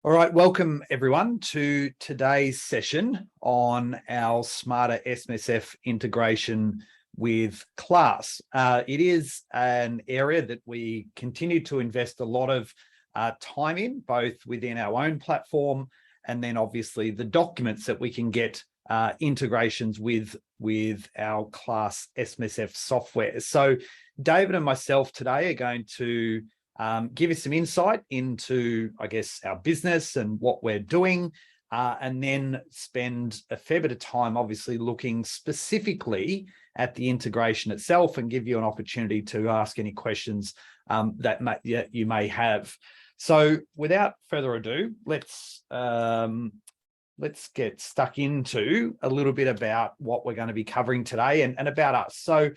All right, welcome everyone to today's session on our Smarter SMSF integration with Class. It is an area that we continue to invest a lot of time in, both within our own platform and then obviously the documents that we can get integrations with our Class SMSF software. So David and myself today are going to give you some insight into, I guess, our business and what we're doing, and then spend a fair bit of time, obviously, looking specifically at the integration itself and give you an opportunity to ask any questions that you may have. So without further ado, let's get stuck into a little bit about what we're going to be covering today and about us. So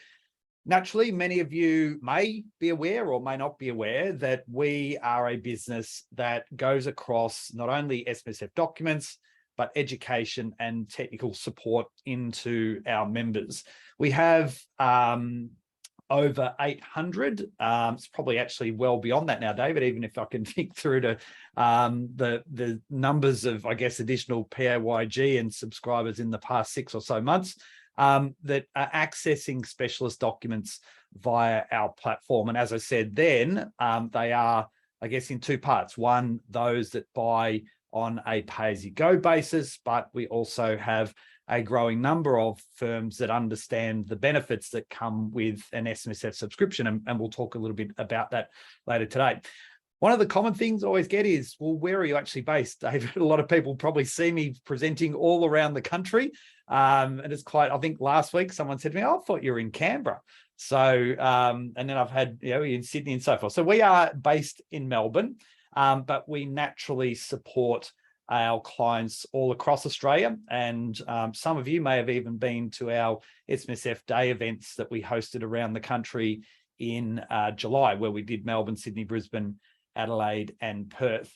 naturally, many of you may be aware or may not be aware that we are a business that goes across not only SMSF documents, but education and technical support into our members. We have over 800. It's probably actually well beyond that now, David, even if I can think through to the numbers of, I guess, additional PayG and subscribers in the past 6 or so months. That are accessing specialist documents via our platform. And as I said then, they are, I guess, in two parts. One, those that buy on a pay-as-you-go basis, but we also have a growing number of firms that understand the benefits that come with an SMSF subscription. And we'll talk a little bit about that later today. One of the common things I always get is, well, where are you actually based, David? A lot of people probably see me presenting all around the country. And it's quite, I think last week someone said to me, oh, I thought you were in Canberra. So, and then I've had, in Sydney and so forth. So we are based in Melbourne, but we naturally support our clients all across Australia. And some of you may have even been to our SMSF Day events that we hosted around the country in July, where we did Melbourne, Sydney, Brisbane, Adelaide and Perth.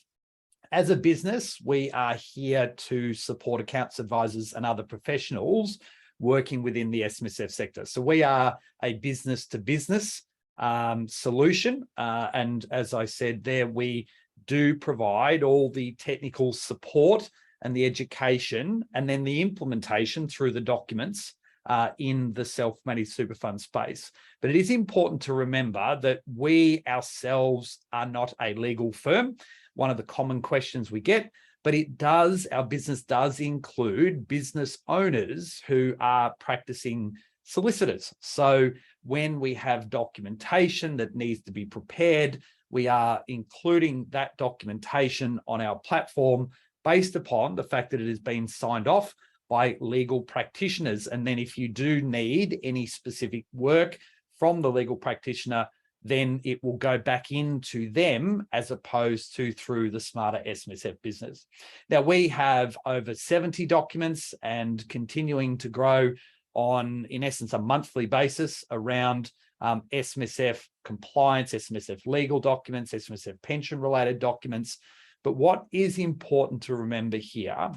As a business, we are here to support accounts advisors and other professionals working within the SMSF sector. So we are a business-to-business solution. And as I said there, we do provide all the technical support and the education and then the implementation through the documents in the self-managed super fund space. But it is important to remember that we ourselves are not a legal firm. One of the common questions we get, but our business does include business owners who are practicing solicitors. So when we have documentation that needs to be prepared, we are including that documentation on our platform based upon the fact that it has been signed off by legal practitioners. And then if you do need any specific work from the legal practitioner, then it will go back into them as opposed to through the Smarter SMSF business. Now, we have over 70 documents and continuing to grow on, in essence, a monthly basis around SMSF compliance, SMSF legal documents, SMSF pension-related documents. But what is important to remember here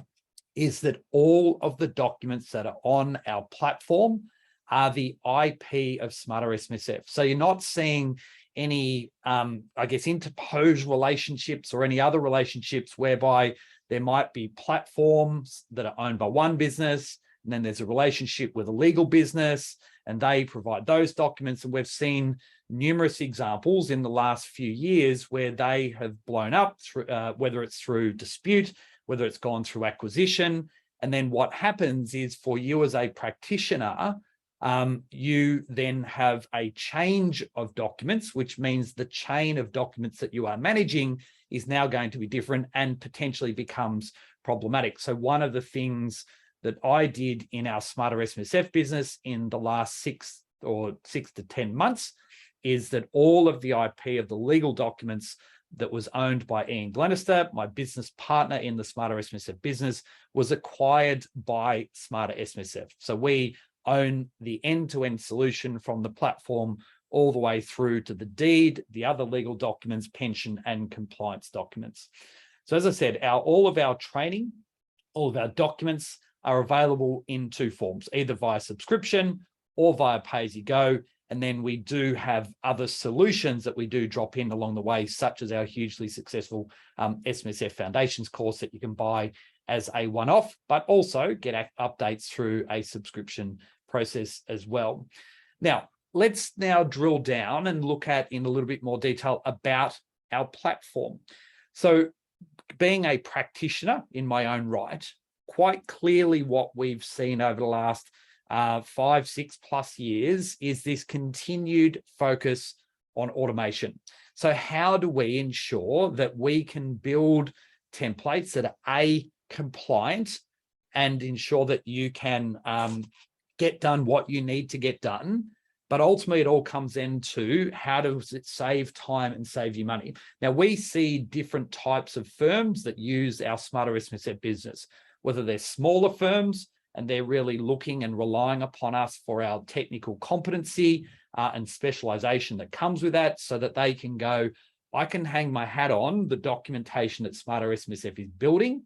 is that all of the documents that are on our platform are the IP of Smarter SMSF. So you're not seeing any, I guess, interposed relationships or any other relationships whereby there might be platforms that are owned by one business, and then there's a relationship with a legal business, and they provide those documents. And we've seen numerous examples in the last few years where they have blown up, through, whether it's through dispute, whether it's gone through acquisition. And then what happens is for you as a practitioner, you then have a change of documents, which means the chain of documents that you are managing is now going to be different and potentially becomes problematic. So one of the things that I did in our Smarter SMSF business in the last 6 to 10 months is that all of the IP of the legal documents that was owned by Ian Glenister, my business partner in the Smarter SMSF business, was acquired by Smarter SMSF. So we own the end-to-end solution from the platform all the way through to the deed, the other legal documents, pension and compliance documents. So as I said, all of our training, all of our documents are available in two forms, either via subscription or via pay-as-you-go. And then we do have other solutions that we do drop in along the way, such as our hugely successful SMSF Foundations course that you can buy as a one-off, but also get updates through a subscription process as well. Now, let's now drill down and look at in a little bit more detail about our platform. So being a practitioner in my own right, quite clearly what we've seen over the last 5, 6 plus years is this continued focus on automation. So how do we ensure that we can build templates that are compliant and ensure that you can get done what you need to get done? But ultimately, it all comes into how does it save time and save you money? Now, we see different types of firms that use our Smarter SMSF business, whether they're smaller firms and they're really looking and relying upon us for our technical competency and specialization that comes with that, so that they can go, I can hang my hat on the documentation that Smarter SMSF is building.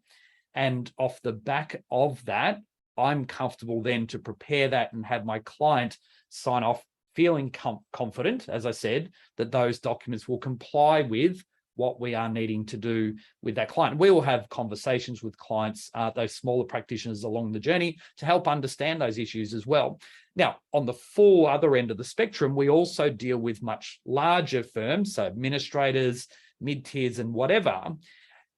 And off the back of that, I'm comfortable then to prepare that and have my client sign off, feeling confident, as I said, that those documents will comply with what we are needing to do with that client. We will have conversations with clients, those smaller practitioners along the journey, to help understand those issues as well. Now, on the full other end of the spectrum, we also deal with much larger firms, so administrators, mid-tiers and whatever.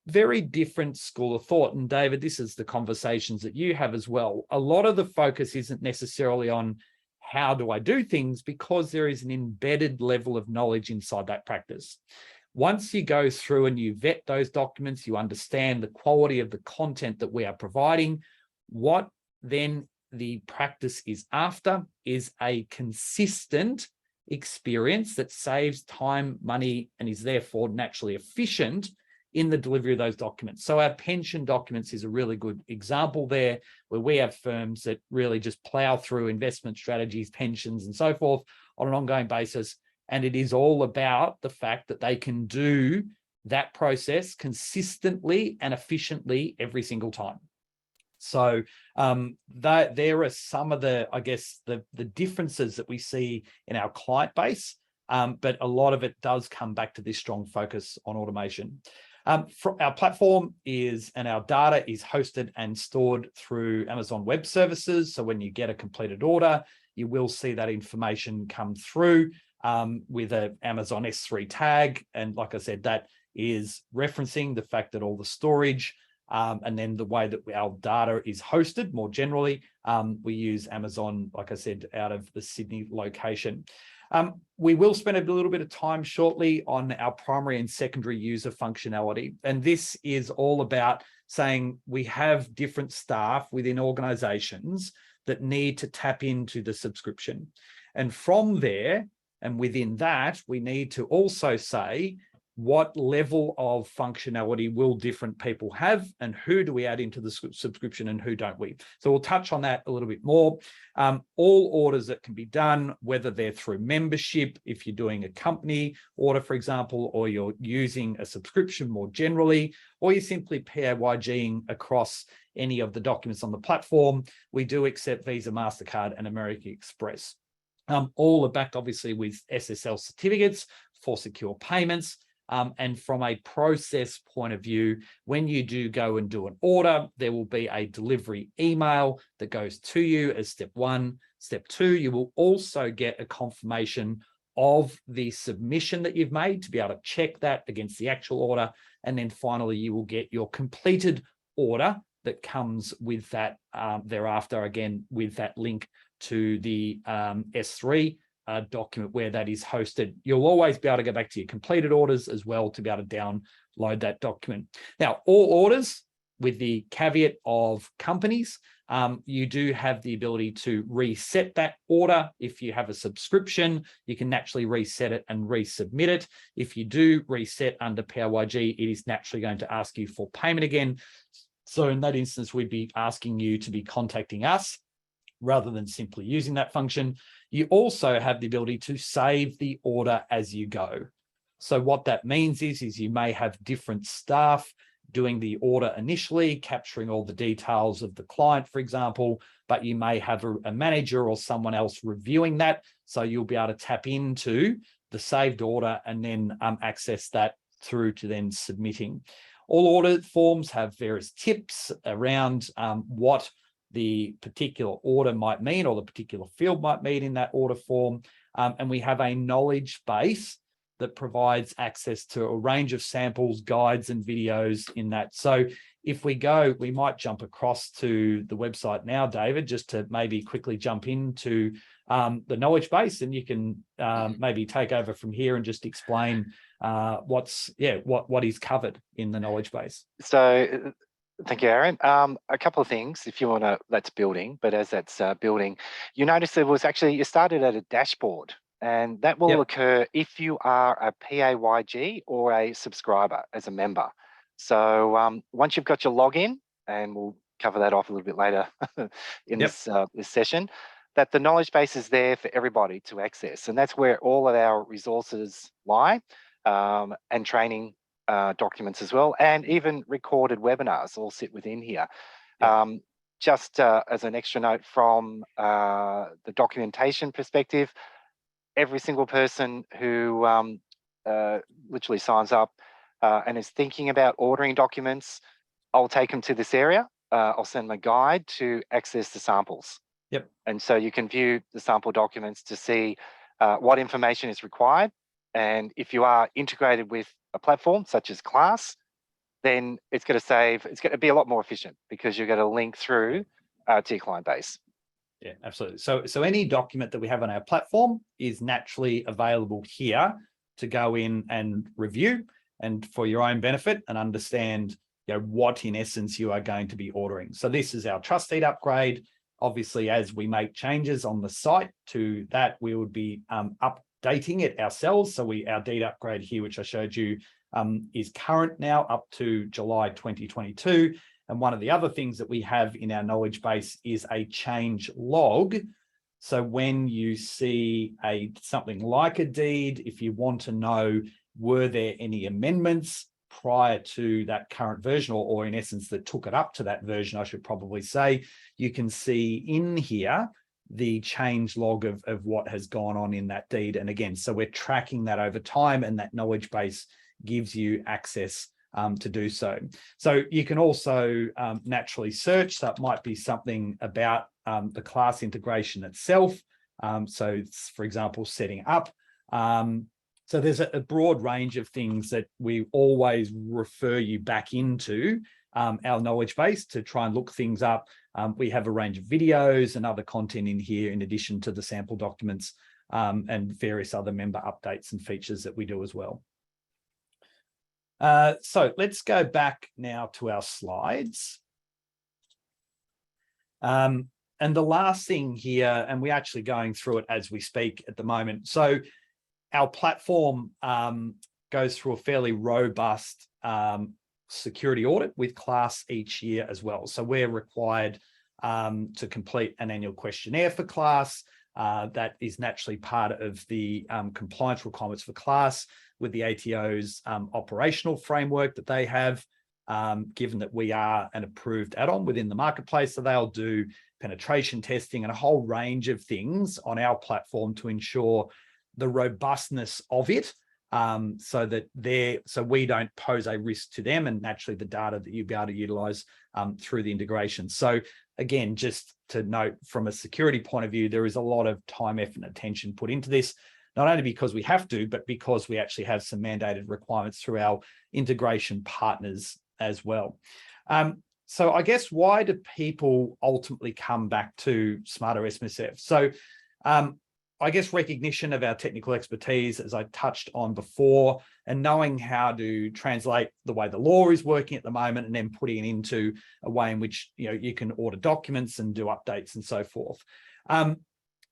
Very different school of thought. And David, this is the conversations that you have as well. A lot of the focus isn't necessarily on how do I do things, because there is an embedded level of knowledge inside that practice. Once you go through and you vet those documents, you understand the quality of the content that we are providing, what then the practice is after is a consistent experience that saves time, money, and is therefore naturally efficient in the delivery of those documents. So our pension documents is a really good example there, where we have firms that really just plow through investment strategies, pensions, and so forth on an ongoing basis. And it is all about the fact that they can do that process consistently and efficiently every single time. So that there are some of the, I guess, the differences that we see in our client base, but a lot of it does come back to this strong focus on automation. Our platform is, and our data is hosted and stored through Amazon Web Services. So when you get a completed order, you will see that information come through with an Amazon S3 tag. And like I said, that is referencing the fact that all the storage and then the way that our data is hosted more generally, we use Amazon, like I said, out of the Sydney location. We will spend a little bit of time shortly on our primary and secondary user functionality. And this is all about saying we have different staff within organizations that need to tap into the subscription. And from there, and within that, we need to also say, what level of functionality will different people have, and who do we add into the subscription and who don't we? So we'll touch on that a little bit more. All orders that can be done, whether they're through membership, if you're doing a company order, for example, or you're using a subscription more generally, or you're simply PayG-ing across any of the documents on the platform, we do accept Visa, MasterCard, and American Express. All are backed, obviously, with SSL certificates for secure payments. And from a process point of view, when you do go and do an order, there will be a delivery email that goes to you as step 1. Step 2, you will also get a confirmation of the submission that you've made to be able to check that against the actual order. And then finally, you will get your completed order that comes with that thereafter, again, with that link to the S3 document where that is hosted. You'll always be able to go back to your completed orders as well to be able to download that document. Now, all orders, with the caveat of companies, you do have the ability to reset that order. If you have a subscription, you can naturally reset it and resubmit it. If you do reset under PayG, it is naturally going to ask you for payment again. So in that instance, we'd be asking you to be contacting us rather than simply using that function. You also have the ability to save the order as you go. So what that means is you may have different staff doing the order initially, capturing all the details of the client, for example, but you may have a manager or someone else reviewing that. So you'll be able to tap into the saved order and then access that through to then submitting. All order forms have various tips around what the particular order might mean or the particular field might mean in that order form. And we have a knowledge base that provides access to a range of samples, guides, and videos in that. So if we go, we might jump across to the website now, David, just to maybe quickly jump into the knowledge base, and you can maybe take over from here and just explain what is covered in the knowledge base. So thank you, Aaron. A couple of things, if you want to, that's building, but as that's building, you notice there was actually, you started at a dashboard, and that will occur if you are a PayG or a subscriber as a member. So once you've got your login, and we'll cover that off a little bit later in this session, that the knowledge base is there for everybody to access. And that's where all of our resources lie, and training documents as well, and even recorded webinars all sit within here. Just as an extra note from the documentation perspective, every single person who literally signs up and is thinking about ordering documents, I'll take them to this area. I'll send them a guide to access the samples. And so you can view the sample documents to see what information is required. And if you are integrated with a platform such as Class, then it's going to be a lot more efficient because you're going to link through to your client base. Yeah, absolutely. So any document that we have on our platform is naturally available here to go in and review, and for your own benefit, and understand what in essence you are going to be ordering. So this is our trust deed upgrade. Obviously, as we make changes on the site to that, we would be updating it ourselves. So our deed upgrade here, which I showed you, is current now up to July 2022. And one of the other things that we have in our knowledge base is a change log. So when you see something like a deed, if you want to know, were there any amendments prior to that current version, or in essence that took it up to that version, I should probably say, you can see in here the change log of what has gone on in that deed. And again, so we're tracking that over time, and that knowledge base gives you access to do so. So you can also naturally search. That might be something about the Class integration itself. So it's, for example, setting up. So there's a broad range of things that we always refer you back into our knowledge base to try and look things up. We have a range of videos and other content in here, in addition to the sample documents and various other member updates and features that we do as well. So let's go back now to our slides. And the last thing here, and we're actually going through it as we speak at the moment. So our platform goes through a fairly robust security audit with Class each year as well. So we're required to complete an annual questionnaire for Class. That is naturally part of the compliance requirements for Class with the ATO's operational framework that they have, given that we are an approved add-on within the marketplace. So they'll do penetration testing and a whole range of things on our platform to ensure the robustness of it, so we don't pose a risk to them, and naturally the data that you'll be able to utilize through the integration. So again, just to note, from a security point of view, there is a lot of time, effort, and attention put into this, not only because we have to, but because we actually have some mandated requirements through our integration partners as well. So I guess, why do people ultimately come back to Smarter SMSF? So I guess recognition of our technical expertise, as I touched on before, and knowing how to translate the way the law is working at the moment, and then putting it into a way in which you can order documents and do updates and so forth.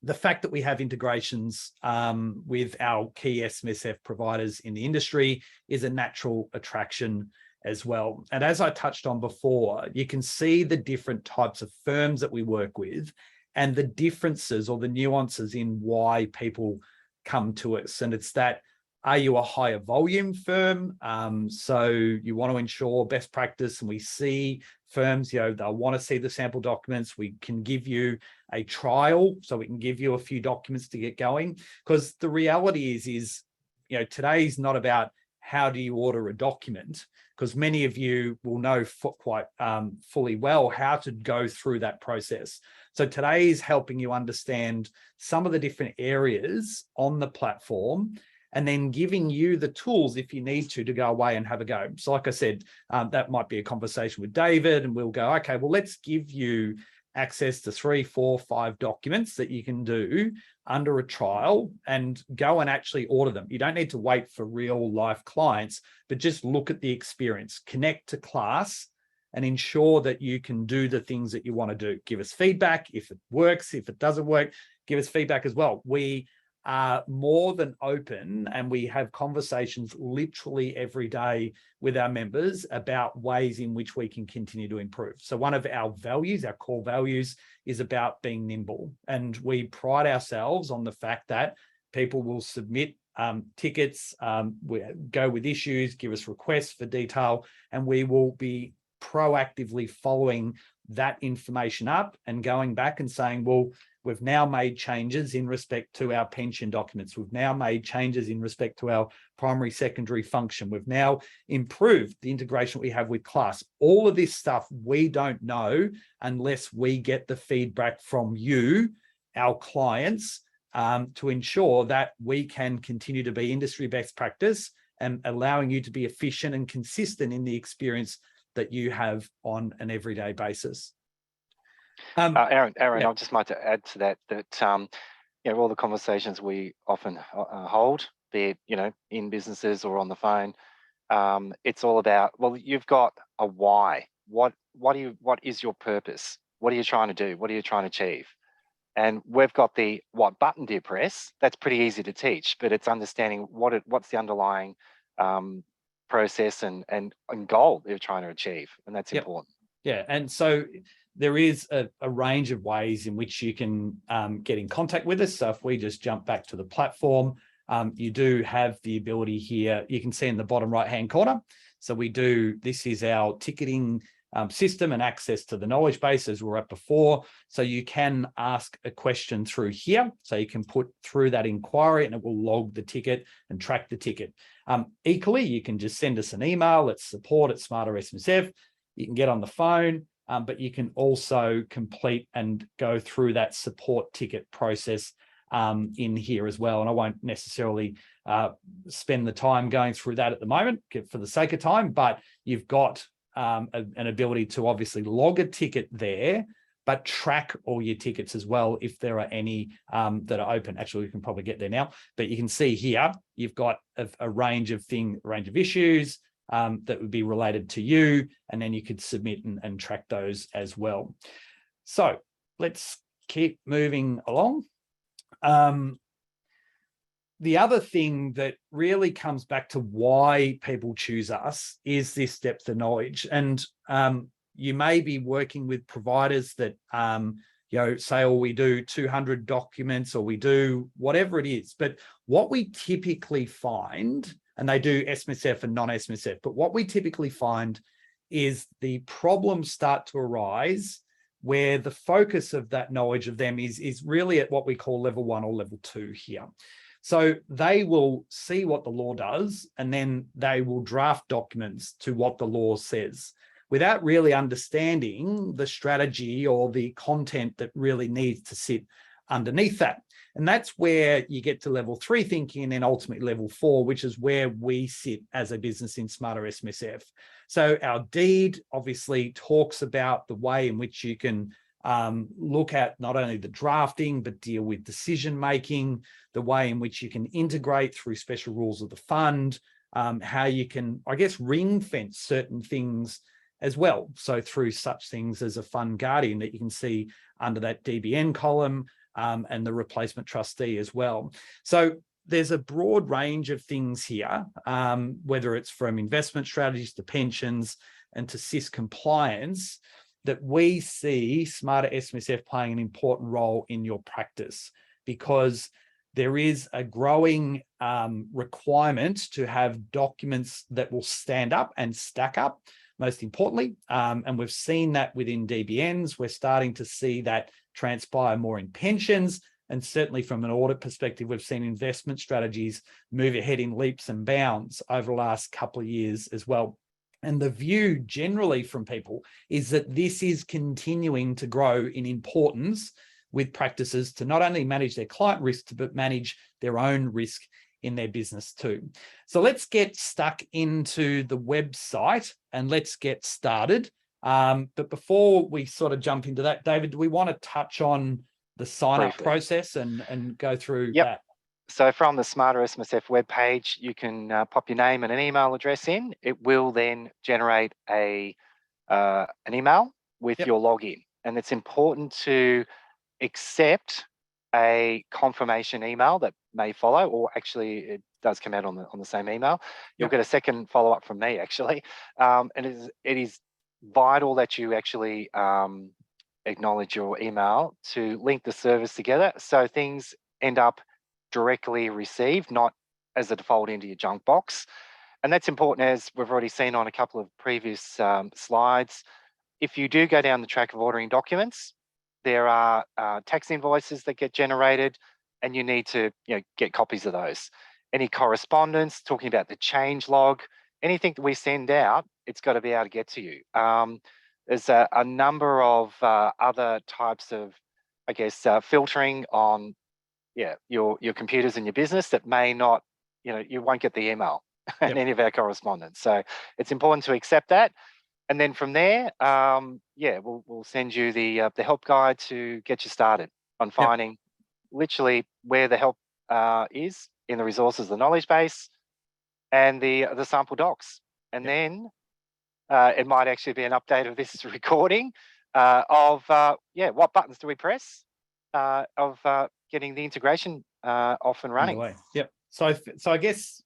The fact that we have integrations with our key SMSF providers in the industry is a natural attraction as well. And as I touched on before, you can see the different types of firms that we work with and the differences or the nuances in why people come to us. And it's that Are you a higher volume firm? So you want to ensure best practice, and we see firms, they'll want to see the sample documents. We can give you a trial, so we can give you a few documents to get going. Because the reality is, today's not about how do you order a document, because many of you will know quite fully well how to go through that process. So today is helping you understand some of the different areas on the platform, and then giving you the tools if you need to go away and have a go. So like I said, that might be a conversation with David, and we'll go, okay, well, let's give you access to 3, 4, 5 documents that you can do under a trial and go and actually order them. You don't need to wait for real life clients, but just look at the experience, connect to class, and ensure that you can do the things that you want to do. Give us feedback if it works. If it doesn't work, give us feedback as well. We are more than open, and we have conversations literally every day with our members about ways in which we can continue to improve. So one of our values, our core values, is about being nimble. And we pride ourselves on the fact that people will submit tickets, we go with issues, give us requests for detail, and we will be proactively following that information up and going back and saying, well, we've now made changes in respect to our pension documents. We've now made changes in respect to our primary, secondary function. We've now improved the integration we have with class. All of this stuff we don't know unless we get the feedback from you, our clients, to ensure that we can continue to be industry best practice and allowing you to be efficient and consistent in the experience that you have on an everyday basis. Aaron, yeah. I'd just like to add to that, all the conversations we often hold, be it, in businesses or on the phone, it's all about, well, you've got a why. What is your purpose? What are you trying to do? What are you trying to achieve? And we've got the what button do you press? That's pretty easy to teach, but it's understanding what's the underlying process and goal you're trying to achieve, and that's important. Yeah, and so there is a range of ways in which you can get in contact with us. So if we just jump back to the platform, you do have the ability here. You can see in the bottom right-hand corner. So this is our ticketing system and access to the knowledge base as we were at before. So you can ask a question through here. So you can put through that inquiry and it will log the ticket and track the ticket. Equally, you can just send us an email at support@smartersmsf. You can get on the phone, but you can also complete and go through that support ticket process in here as well. And I won't necessarily spend the time going through that at the moment for the sake of time, but you've got an ability to obviously log a ticket there, but track all your tickets as well if there are any that are open. Actually, we can probably get there now, but you can see here, you've got a range of issues that would be related to you, and then you could submit and track those as well. So let's keep moving along. The other thing that really comes back to why people choose us is this depth of knowledge. And you may be working with providers that say, oh, we do 200 documents or we do whatever it is. But what we typically find, and they do SMSF and non-SMSF, but what we typically find is the problems start to arise where the focus of that knowledge of them is really at what we call level 1 or level 2 here. So they will see what the law does, and then they will draft documents to what the law says without really understanding the strategy or the content that really needs to sit underneath that. And that's where you get to level 3 thinking, and then ultimately level 4, which is where we sit as a business in Smarter SMSF. So our deed obviously talks about the way in which you can look at not only the drafting, but deal with decision-making, the way in which you can integrate through special rules of the fund, how you can, ring fence certain things as well. So through such things as a fund guardian that you can see under that DBN column, and the replacement trustee as well. So there's a broad range of things here, whether it's from investment strategies to pensions and to SIS compliance, that we see Smarter SMSF playing an important role in your practice, because there is a growing requirement to have documents that will stand up and stack up, most importantly. And we've seen that within DBNs. We're starting to see that transpire more in pensions. And certainly from an audit perspective, we've seen investment strategies move ahead in leaps and bounds over the last couple of years as well. And the view generally from people is that this is continuing to grow in importance with practices to not only manage their client risk, but manage their own risk in their business too. So let's get stuck into the website and let's get started. But before we sort of jump into that, David, do we want to touch on the sign-up process and go through that? So from the Smarter SMSF webpage, you can pop your name and an email address in. It will then generate an email with your login. And it's important to accept a confirmation email that may follow, or actually it does come out on the same email. You'll get a second follow-up from me, actually. And it is vital that you actually acknowledge your email to link the service together so things end up directly received, not as a default into your junk box. And that's important, as we've already seen on a couple of previous slides. If you do go down the track of ordering documents, there are tax invoices that get generated, and you need to get copies of those. Any correspondence, talking about the change log, anything that we send out, it's got to be able to get to you. There's a number of other types of, I guess, filtering on your computers and your business that may not, you won't get the email and any of our correspondence. So it's important to accept that. And then from there, we'll send you the help guide to get you started on finding literally where the help is in the resources, the knowledge base, and the sample docs. And then it might actually be an update of this recording of what buttons do we press of getting the integration off and running. Yep. So I guess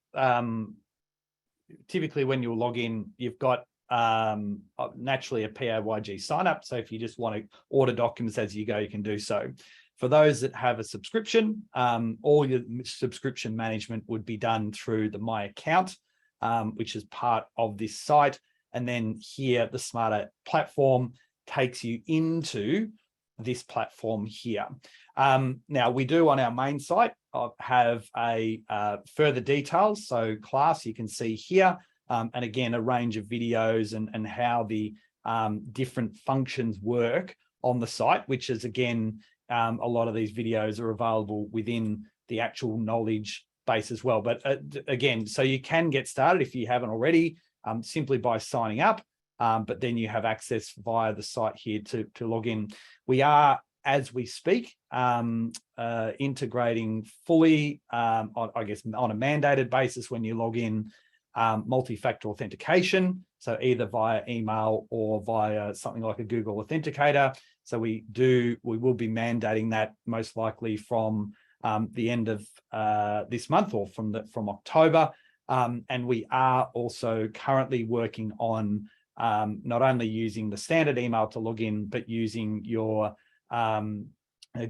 typically when you log in, you've got naturally a PAYG sign up. So if you just want to order documents as you go, you can do so. For those that have a subscription, all your subscription management would be done through the My Account, which is part of this site. And then here, the Smarter platform takes you into this platform here. Now, we do on our main site have a further details. So class, you can see here, and again, a range of videos and how the different functions work on the site, which is, again, a lot of these videos are available within the actual knowledge base as well. But again, so you can get started if you haven't already, simply by signing up, but then you have access via the site here to log in. We are, as we speak, integrating fully, I guess, on a mandated basis when you log in, multi-factor authentication, so either via email or via something like a Google Authenticator. So we will be mandating that most likely from the end of this month, or from October. And we are also currently working on not only using the standard email to log in, but using your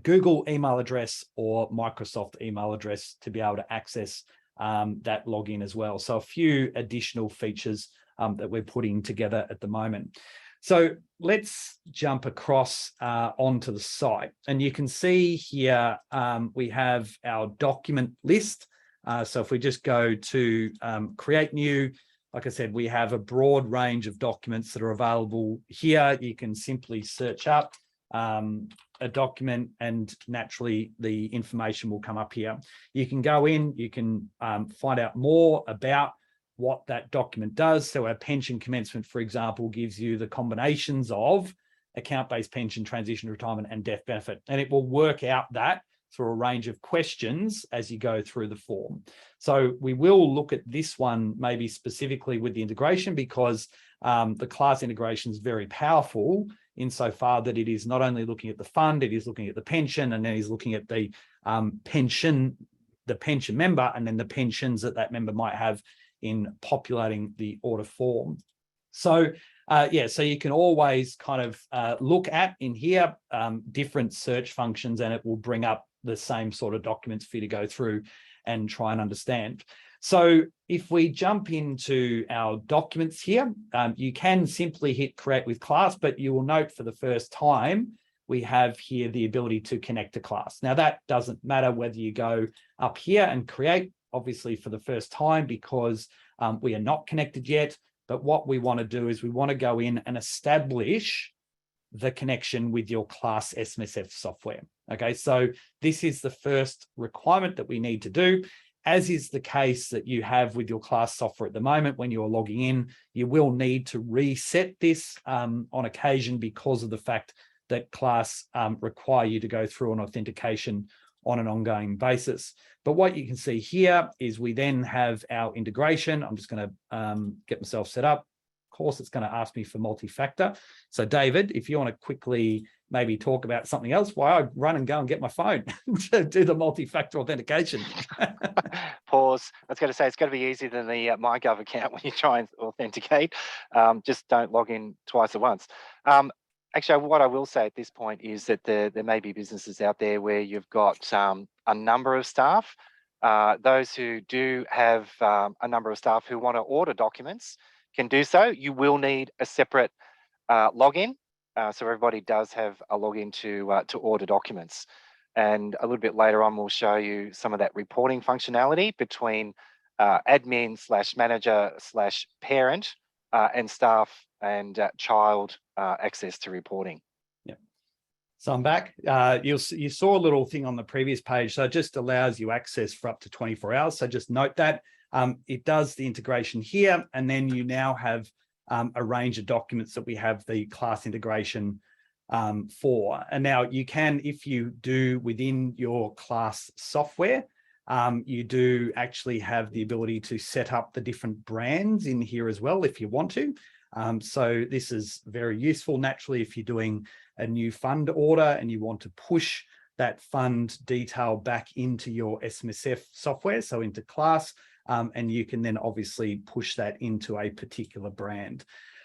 Google email address or Microsoft email address to be able to access that login as well. So a few additional features that we're putting together at the moment. So let's jump across onto the site, and you can see here we have our document list. So if we just go to create new, like I said, we have a broad range of documents that are available here. You can simply search up a document and naturally the information will come up here. You can go in, you can find out more about what that document does. So our pension commencement, for example, gives you the combinations of account-based pension, transition retirement, and death benefit. And it will work out that through a range of questions as you go through the form. So we will look at this one maybe specifically with the integration, because the class integration is very powerful insofar that it is not only looking at the fund, it is looking at the pension, and then is looking at the pension member, and then the pensions that member might have in populating the order form. So so you can always kind of look at in here different search functions, and it will bring up the same sort of documents for you to go through and try and understand. So if we jump into our documents here, you can simply hit create with class, but you will note for the first time, we have here the ability to connect to class. Now that doesn't matter whether you go up here and create, obviously for the first time, because we are not connected yet. But what we want to do is we want to go in and establish the connection with your class SMSF software. Okay, so this is the first requirement that we need to do, as is the case that you have with your class software at the moment. When you're logging in, you will need to reset this on occasion because of the fact that class require you to go through an authentication on an ongoing basis. But what you can see here is we then have our integration. I'm just going to get myself set up. Of course, it's going to ask me for multi-factor. So David, if you want to quickly maybe talk about something else, while I run and go and get my phone to do the multi-factor authentication. Pause. I was going to say, it's going to be easier than the MyGov account when you try and authenticate. Just don't log in twice at once. Actually, what I will say at this point is that there may be businesses out there where you've got a number of staff. Those who do have a number of staff who want to order documents can do so. You will need a separate login. So everybody does have a login to order documents. And a little bit later on, we'll show you some of that reporting functionality between admin / manager / parent and staff and child access to reporting. Yeah. So I'm back. You saw a little thing on the previous page. So it just allows you access for up to 24 hours. So just note that it does the integration here. And then you now have a range of documents that we have the class integration for. And now you can, if you do within your class software, you do actually have the ability to set up the different brands in here as well, if you want to. So this is very useful. Naturally, if you're doing a new fund order and you want to push that fund detail back into your SMSF software, so into class, and you can then obviously push that into a particular brand.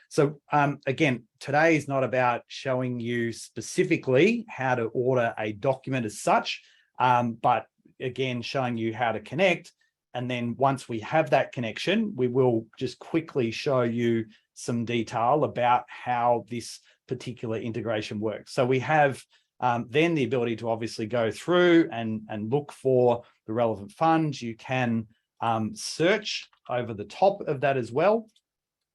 So again, today is not about showing you specifically how to order a document as such, but again, showing you how to connect. And then once we have that connection, we will just quickly show you some detail about how this particular integration works. So we have then the ability to obviously go through and look for the relevant funds. You can search over the top of that as well.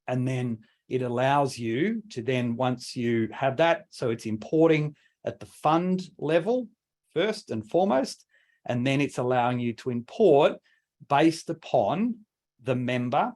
And then it allows you to then, once you have that, so it's importing at the fund level first and foremost, and then it's allowing you to import based upon the member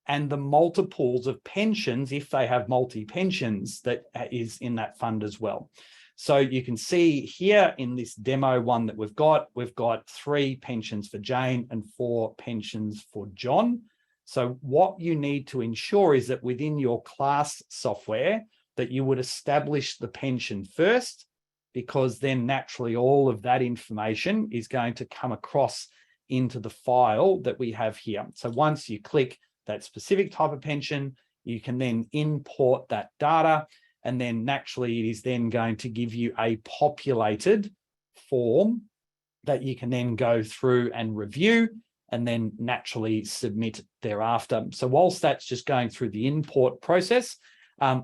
and the multiples of pensions, if they have multi-pensions, that is in that fund as well. So you can see here in this demo one that we've got 3 pensions for Jane and 4 pensions for John. So what you need to ensure is that within your class software that you would establish the pension first, because then naturally all of that information is going to come across into the file that we have here. So once you click that specific type of pension, you can then import that data, and then naturally it is then going to give you a populated form that you can then go through and review and then naturally submit thereafter. So whilst that's just going through the import process,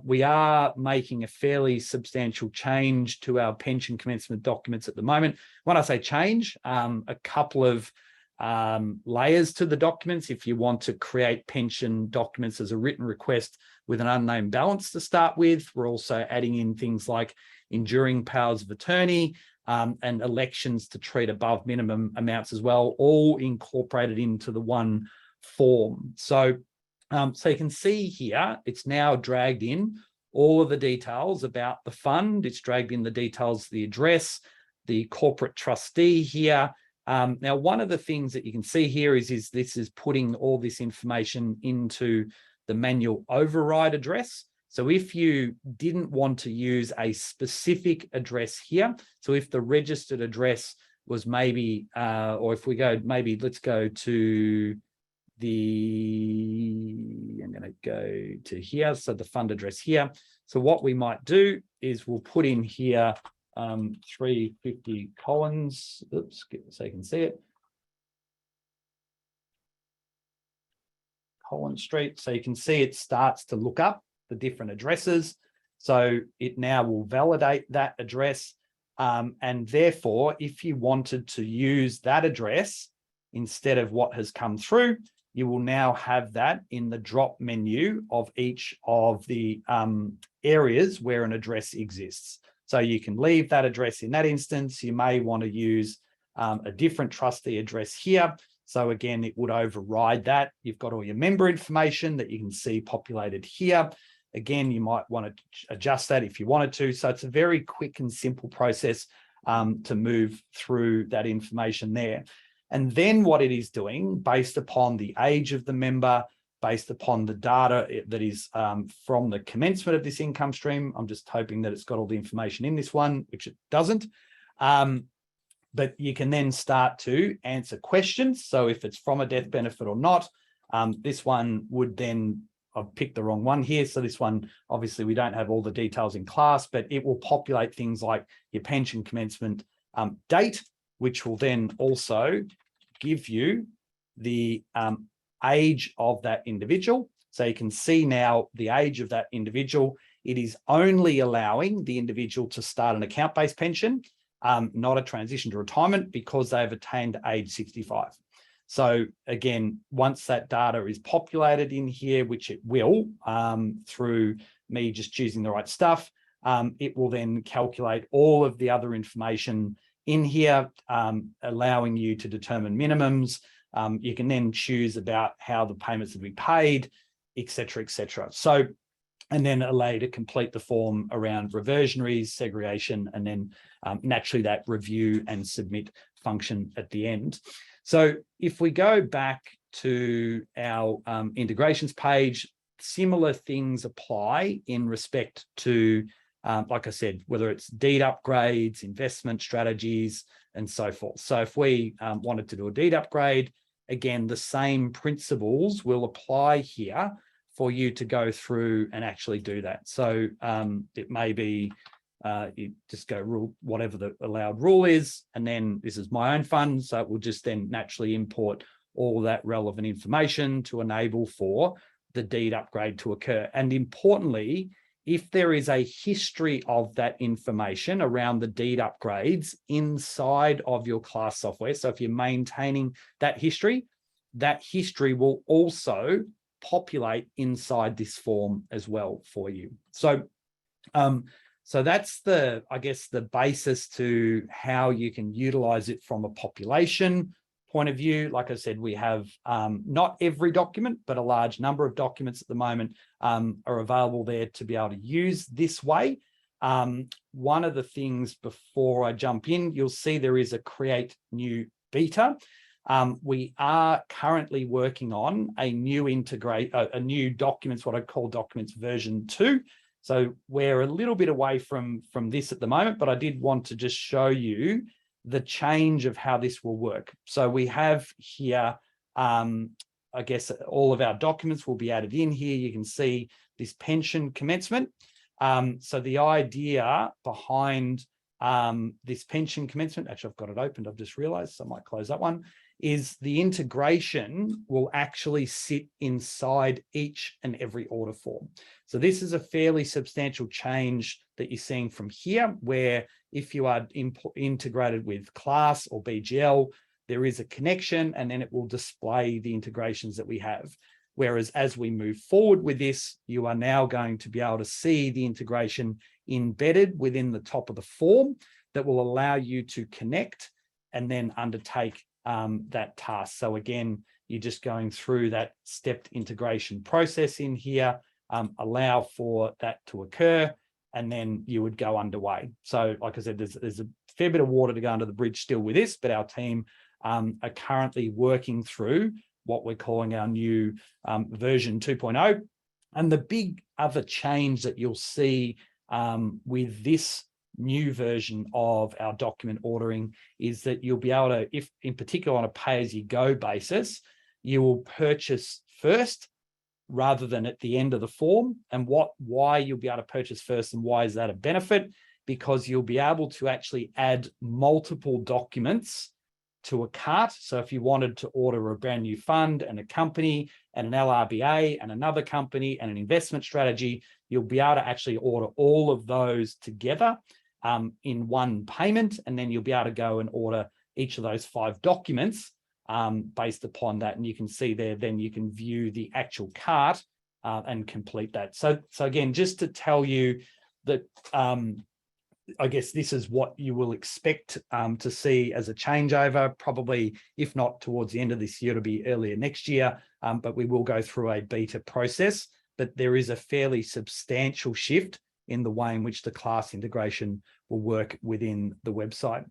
we are making a fairly substantial change to our pension commencement documents at the moment. When I say change, a couple of layers to the documents. If you want to create pension documents as a written request with an unnamed balance to start with, we're also adding in things like enduring powers of attorney and elections to treat above minimum amounts as well, all incorporated into the one form. So you can see here, it's now dragged in all of the details about the fund. It's dragged in the details of the address, the corporate trustee here. Now, one of the things that you can see here is this is putting all this information into the manual override address. So if you didn't want to use a specific address here, so if the registered address was maybe, or if we go, maybe let's go to I'm going to go to here, so the fund address here. So what we might do is we'll put in here 350 Collins, oops, so you can see it. Collins Street. So you can see it starts to look up the different addresses. So it now will validate that address. And therefore, if you wanted to use that address instead of what has come through, you will now have that in the drop menu of each of the areas where an address exists. So you can leave that address in that instance. You may want to use a different trustee address here. So again, it would override that. You've got all your member information that you can see populated here. Again, you might want to adjust that if you wanted to. So it's a very quick and simple process to move through that information there. And then what it is doing, based upon the age of the member, based upon the data that is from the commencement of this income stream, I'm just hoping that it's got all the information in this one, which it doesn't. But you can then start to answer questions. So if it's from a death benefit or not, this one would then, I've picked the wrong one here. So this one, obviously we don't have all the details in class, but it will populate things like your pension commencement date, which will then also give you the age of that individual. So you can see now the age of that individual. It is only allowing the individual to start an account-based pension, not a transition to retirement, because they've attained age 65. So again, once that data is populated in here, which it will through me just choosing the right stuff, it will then calculate all of the other information in here, allowing you to determine minimums. You can then choose about how the payments will be paid, et cetera, et cetera. So, and then allow you to complete the form around reversionaries, segregation, and then naturally that review and submit function at the end. So if we go back to our integrations page, similar things apply in respect to, like I said, whether it's deed upgrades, investment strategies, and so forth. So if we wanted to do a deed upgrade, again, the same principles will apply here for you to go through and actually do that. So it may be you just go rule whatever the allowed rule is, and then this is my own fund, so it will just then naturally import all that relevant information to enable for the deed upgrade to occur. And importantly, if there is a history of that information around the deed upgrades inside of your class software, so if you're maintaining that history will also populate inside this form as well for you. So, so that's the, I guess, the basis to how you can utilize it from a population point of view. Like I said, we have not every document, but a large number of documents at the moment are available there to be able to use this way. One of the things before I jump in, you'll see there is a create new beta. We are currently working on a new documents, what I call documents version 2. So we're a little bit away from this at the moment, but I did want to just show you the change of how this will work. So we have here, I guess all of our documents will be added in here. You can see this pension commencement. So the idea behind this pension commencement, actually I've got it opened, I've just realized, so I might close that one, is the integration will actually sit inside each and every order form. So this is a fairly substantial change that you're seeing from here, where if you are integrated with class or BGL, there is a connection and then it will display the integrations that we have. Whereas as we move forward with this, you are now going to be able to see the integration embedded within the top of the form that will allow you to connect and then undertake that task. So again, you're just going through that stepped integration process in here, allow for that to occur, and then you would go underway. So like I said, there's a fair bit of water to go under the bridge still with this, but our team are currently working through what we're calling our new version 2.0. And the big other change that you'll see with this new version of our document ordering is that you'll be able to, if in particular on a pay-as-you-go basis, you will purchase first rather than at the end of the form. And why you'll be able to purchase first and why is that a benefit because you'll be able to actually add multiple documents to a cart. So if you wanted to order a brand new fund and a company and an LRBA and another company and an investment strategy, you'll be able to actually order all of those together in one payment. And then you'll be able to go and order each of those 5 documents based upon that. And you can see there, then you can view the actual cart and complete that. So again, just to tell you that I guess this is what you will expect to see as a changeover, probably, if not towards the end of this year, to be earlier next year, but we will go through a beta process. But there is a fairly substantial shift in the way in which the class integration will work within the website.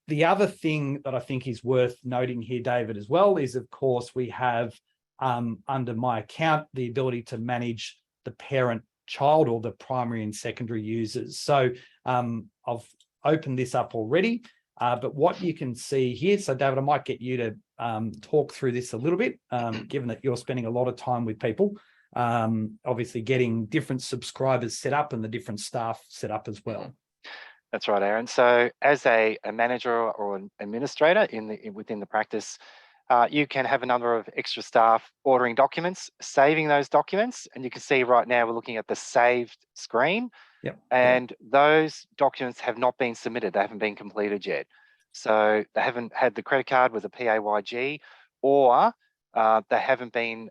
The other thing that I think is worth noting here, David, as well, is, of course, we have under my account the ability to manage the parent child or the primary and secondary users. So I've opened this up already, but what you can see here, so David, I might get you to talk through this a little bit, given that you're spending a lot of time with people, obviously getting different subscribers set up and the different staff set up as well. That's right, Aaron. So as a manager or an administrator within the practice, you can have a number of extra staff ordering documents, saving those documents. And you can see right now we're looking at the saved screen. Yep. And those documents have not been submitted. They haven't been completed yet. So they haven't had the credit card with a PAYG, or they haven't been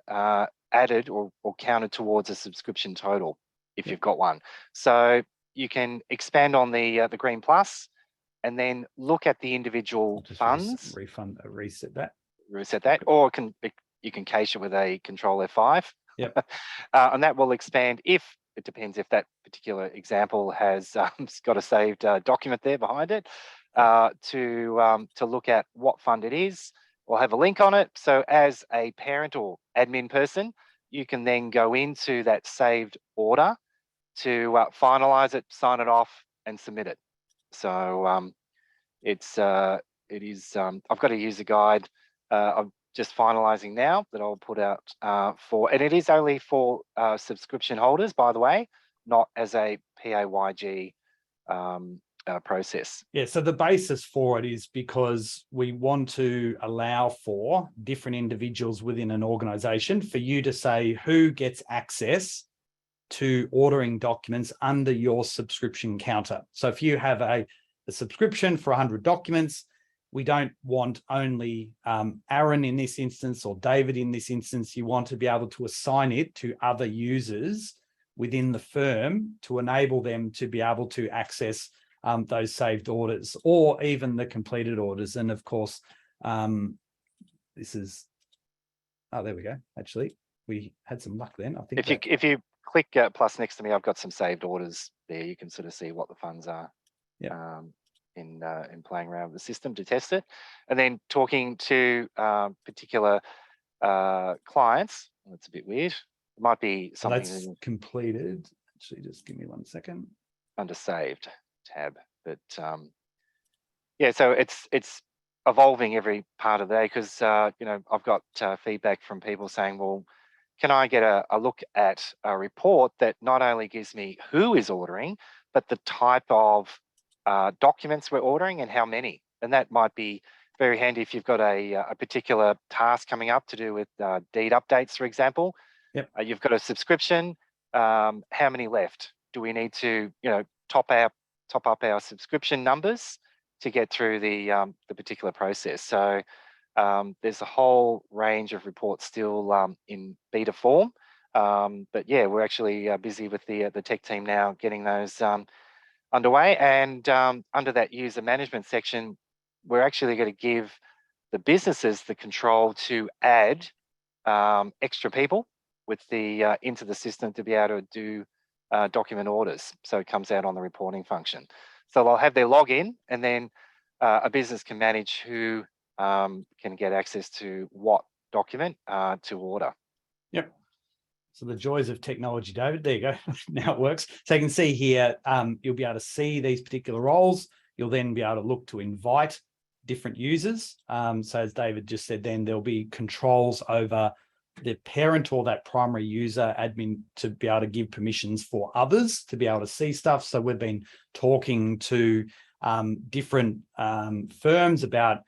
added or counted towards a subscription total if you've got one. So you can expand on the green plus and then look at the individual funds. Reset that, or you can cache it with a Control F5. Yep. And that will expand if it depends if that particular example has got a saved document there behind it to look at what fund it is. We'll have a link on it. So as a parent or admin person, you can then go into that saved order to finalize it, sign it off, and submit it. So it is. I've got a user guide. I'm just finalizing now that I'll put out and it is only for subscription holders, by the way, not as a PAYG process. Yeah, so the basis for it is because we want to allow for different individuals within an organization for you to say who gets access to ordering documents under your subscription counter. So if you have a subscription for 100 documents, we don't want only Aaron in this instance or David in this instance. You want to be able to assign it to other users within the firm to enable them to be able to access those saved orders or even the completed orders. And of course, this is, oh, there we go. Actually, we had some luck then. I think if you click plus next to me, I've got some saved orders there. You can sort of see what the funds are. Yeah. In playing around with the system to test it, and then talking to particular clients. That's a bit weird. It might be something that's completed. Actually, just give me 1 second. Under saved tab, but yeah. So it's evolving every part of the day because I've got feedback from people saying, well, can I get a look at a report that not only gives me who is ordering, but the type of documents we're ordering and how many. And that might be very handy if you've got a particular task coming up to do with deed updates, for example. Yep. You've got a subscription. How many left? Do we need to, top up our subscription numbers to get through the particular process? So there's a whole range of reports still in beta form. But yeah, we're actually busy with the tech team now getting those underway, and under that user management section, we're actually going to give the businesses the control to add extra people with the into the system to be able to do document orders. So it comes out on the reporting function. So they'll have their login, and then a business can manage who can get access to what document to order. Yep. So the joys of technology, David, there you go. Now it works. So you can see here, you'll be able to see these particular roles. You'll then be able to look to invite different users. So as David just said, then there'll be controls over parent or that primary user admin to be able to give permissions for others to be able to see stuff. So we've been talking to different firms about,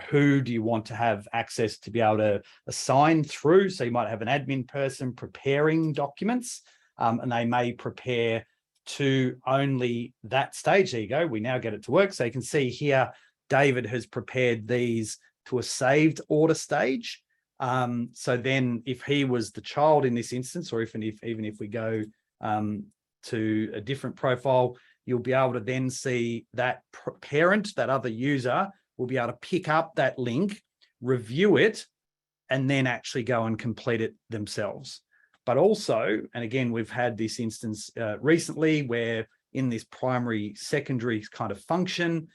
who do you want to have access to be able to assign through? So you might have an admin person preparing documents, and they may prepare to only that stage. There you go. We now get it to work. So you can see here, David has prepared these to a saved order stage. So then if he was the child in this instance, or even if we go to a different profile, you'll be able to then see that parent, that other user, will be able to pick up that link, review it, and then actually go and complete it themselves. But also, and again, we've had this instance recently where in this primary secondary kind of function,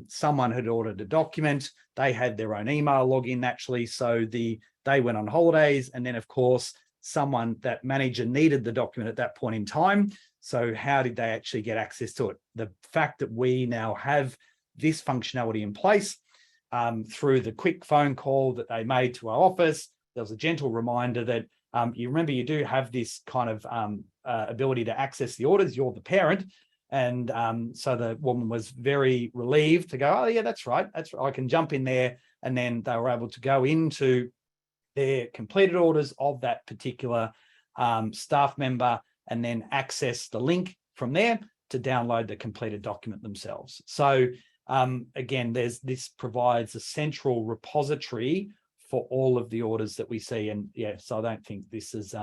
someone had ordered a document, they had their own email login naturally, so they went on holidays, and then of course that manager needed the document at that point in time. So how did they actually get access to it? The fact that we now have this functionality in place through the quick phone call that they made to our office, there was a gentle reminder that you remember you do have this kind of ability to access the orders, you're the parent. And so the woman was very relieved to go, oh yeah, that's right. I can jump in there. And then they were able to go into their completed orders of that particular staff member and then access the link from there to download the completed document themselves. So again, this provides a central repository for all of the orders that we see. And yeah, so I don't think this is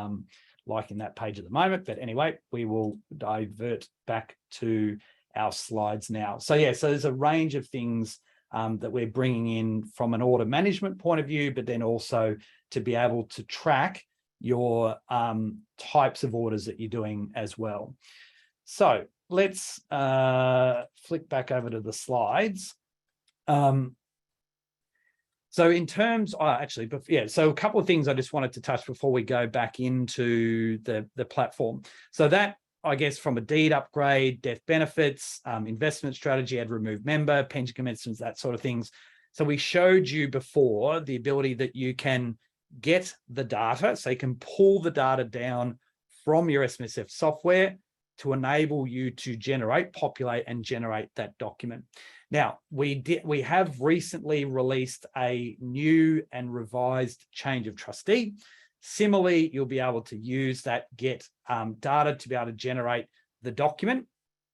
like in that page at the moment, but anyway, we will divert back to our slides now. So yeah, so there's a range of things that we're bringing in from an order management point of view, but then also to be able to track your types of orders that you're doing as well. So let's flick back over to the slides. So in terms, so a couple of things I just wanted to touch before we go back into the platform. So that, I guess, from a deed upgrade, death benefits, investment strategy, add remove member, pension commencements, that sort of things. So we showed you before the ability that you can get the data, so you can pull the data down from your SMSF software to enable you to populate and generate that document. Now, we have recently released a new and revised change of trustee. Similarly, you'll be able to use that get data to be able to generate the document.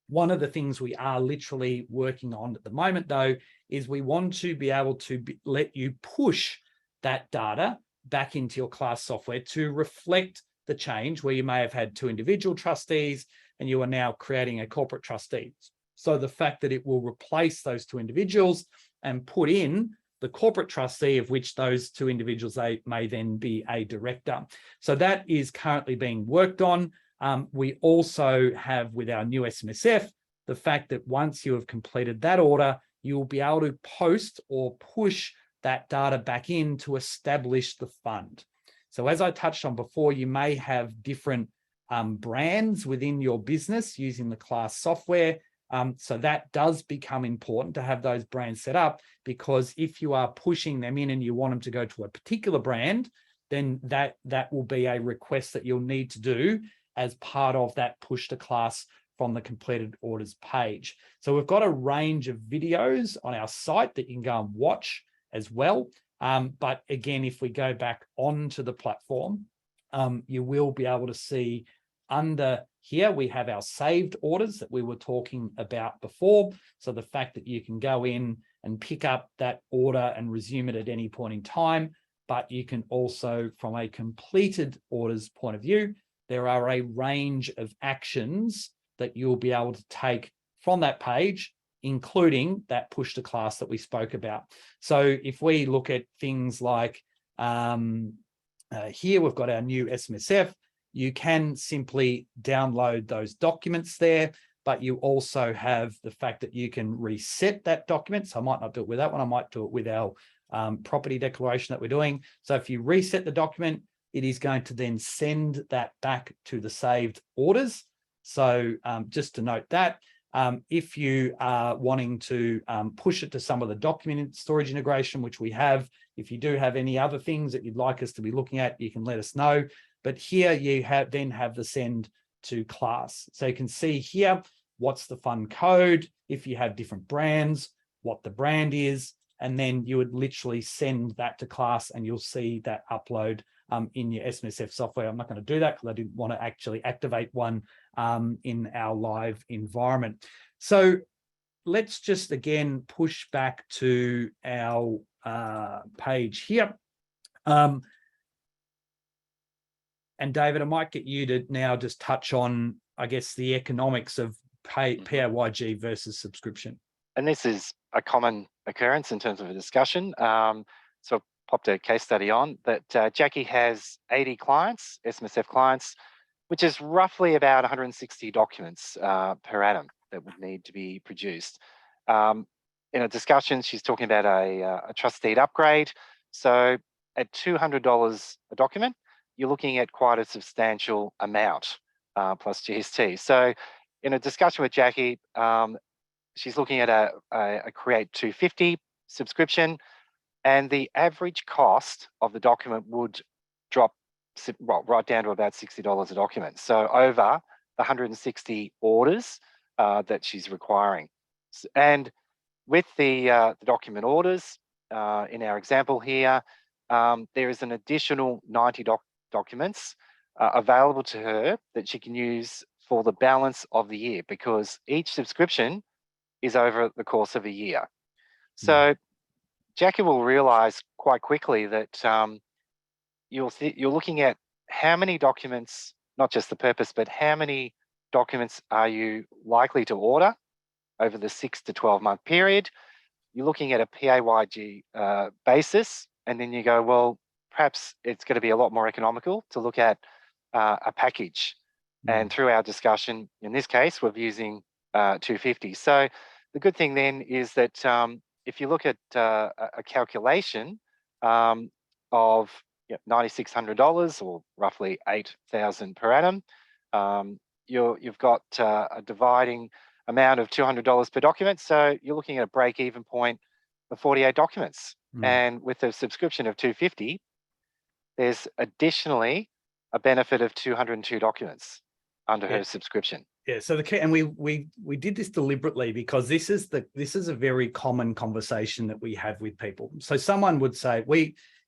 One of the things we are literally working on at the moment, though, is we want to be able to let you push that data back into your class software to reflect the change where you may have had two individual trustees and you are now creating a corporate trustee. So the fact that it will replace those two individuals and put in the corporate trustee of which those two individuals, they may then be a director. So that is currently being worked on. We also have with our new SMSF, the fact that once you have completed that order, you will be able to post or push that data back in to establish the fund. So as I touched on before, you may have different brands within your business using the class software. So that does become important to have those brands set up, because if you are pushing them in and you want them to go to a particular brand, then that will be a request that you'll need to do as part of that push to class from the completed orders page. So we've got a range of videos on our site that you can go and watch as well. But again, if we go back onto the platform, you will be able to see under here, we have our saved orders that we were talking about before. So the fact that you can go in and pick up that order and resume it at any point in time, but you can also, from a completed orders point of view, there are a range of actions that you'll be able to take from that page, including that push to class that we spoke about. So if we look at things like here, we've got our new SMSF. You can simply download those documents there, but you also have the fact that you can reset that document. So I might not do it with that one. I might do it with our property declaration that we're doing. So if you reset the document, it is going to then send that back to the saved orders. So just to note that, if you are wanting to push it to some of the document storage integration, which we have, If you do have any other things that you'd like us to be looking at, you can let us know. But here you then have the send to class. So you can see here, what's the fund code, if you have different brands, what the brand is, and then you would literally send that to class and you'll see that upload in your SMSF software. I'm not going to do that because I didn't want to actually activate one in our live environment. So let's just again push back to our page here. And David, I might get you to now just touch on, I guess, the economics of PayG versus subscription. And this is a common occurrence in terms of a discussion. So I popped a case study on that Jackie has 80 clients, SMSF clients, which is roughly about 160 documents per annum that would need to be produced. In a discussion, she's talking about a trust deed upgrade. So at $200 a document, you're looking at quite a substantial amount plus GST. So in a discussion with Jackie, she's looking at a Create 250 subscription, and the average cost of the document would drop right down to about $60 a document. So over the 160 orders that she's requiring. And with the document orders, in our example here, there is an additional 90 documents available to her that she can use for the balance of the year, because each subscription is over the course of a year. So Jackie will realize quite quickly that you're looking at how many documents, not just the purpose, but how many documents are you likely to order over the 6 to 12 month period. You're looking at a PAYG basis, and then you go, well, perhaps it's going to be a lot more economical to look at a package. And through our discussion, in this case, we're using 250. So the good thing then is that if you look at a calculation of $9,600 or roughly $8,000 per annum, you've got a dividing amount of $200 per document. So you're looking at a break-even point of 48 documents. And with a subscription of 250, there's additionally a benefit of 202 documents under her subscription. Yeah. So the key, and we did this deliberately because this is a very common conversation that we have with people. So someone would say,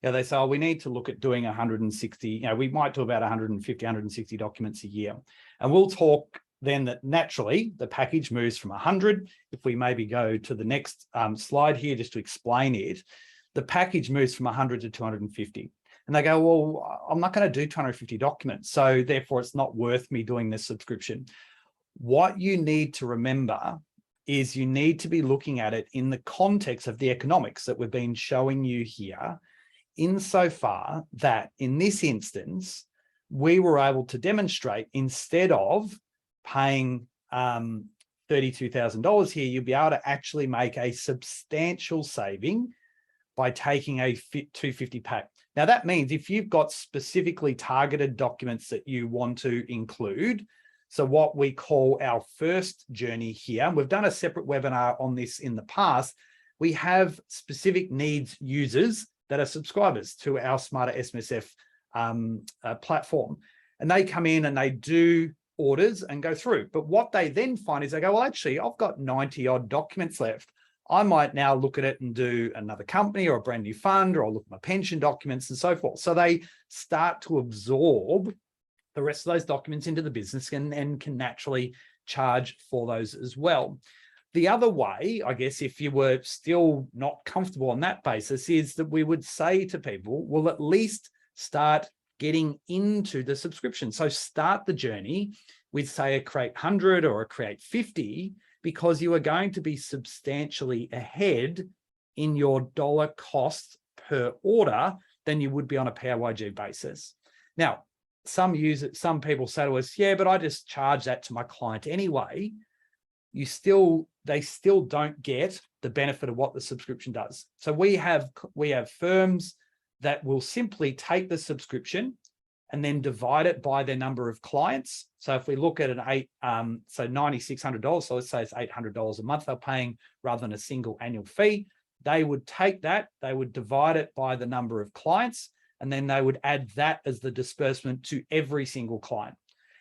they say, oh, we need to look at doing 160, we might do about 150, 160 documents a year. And we'll talk then that naturally the package moves from 100. If we maybe go to the next slide here, just to explain it, the package moves from 100 to 250. And they go, well, I'm not going to do 250 documents, so therefore it's not worth me doing this subscription. What you need to remember is you need to be looking at it in the context of the economics that we've been showing you here, insofar that in this instance, we were able to demonstrate, instead of paying $32,000 here, you'll be able to actually make a substantial saving by taking a 250 pack. Now, that means if you've got specifically targeted documents that you want to include, so what we call our first journey here, and we've done a separate webinar on this in the past, we have specific needs users that are subscribers to our Smarter SMSF platform. And they come in and they do orders and go through. But what they then find is they go, well, actually, I've got 90 odd documents left. I might now look at it and do another company or a brand new fund, or I'll look at my pension documents and so forth. So they start to absorb the rest of those documents into the business and can naturally charge for those as well. The other way, I guess, if you were still not comfortable on that basis, is that we would say to people, well, at least start getting into the subscription. So start the journey with, say, a Create 100 or a Create 50, because you are going to be substantially ahead in your dollar cost per order than you would be on a PAYG basis. Now, some people say to us, yeah, but I just charge that to my client anyway. They still don't get the benefit of what the subscription does. So we have firms that will simply take the subscription and then divide it by their number of clients. So if we look at $9,600, so let's say it's $800 a month they're paying rather than a single annual fee, they would take that, they would divide it by the number of clients, and then they would add that as the disbursement to every single client.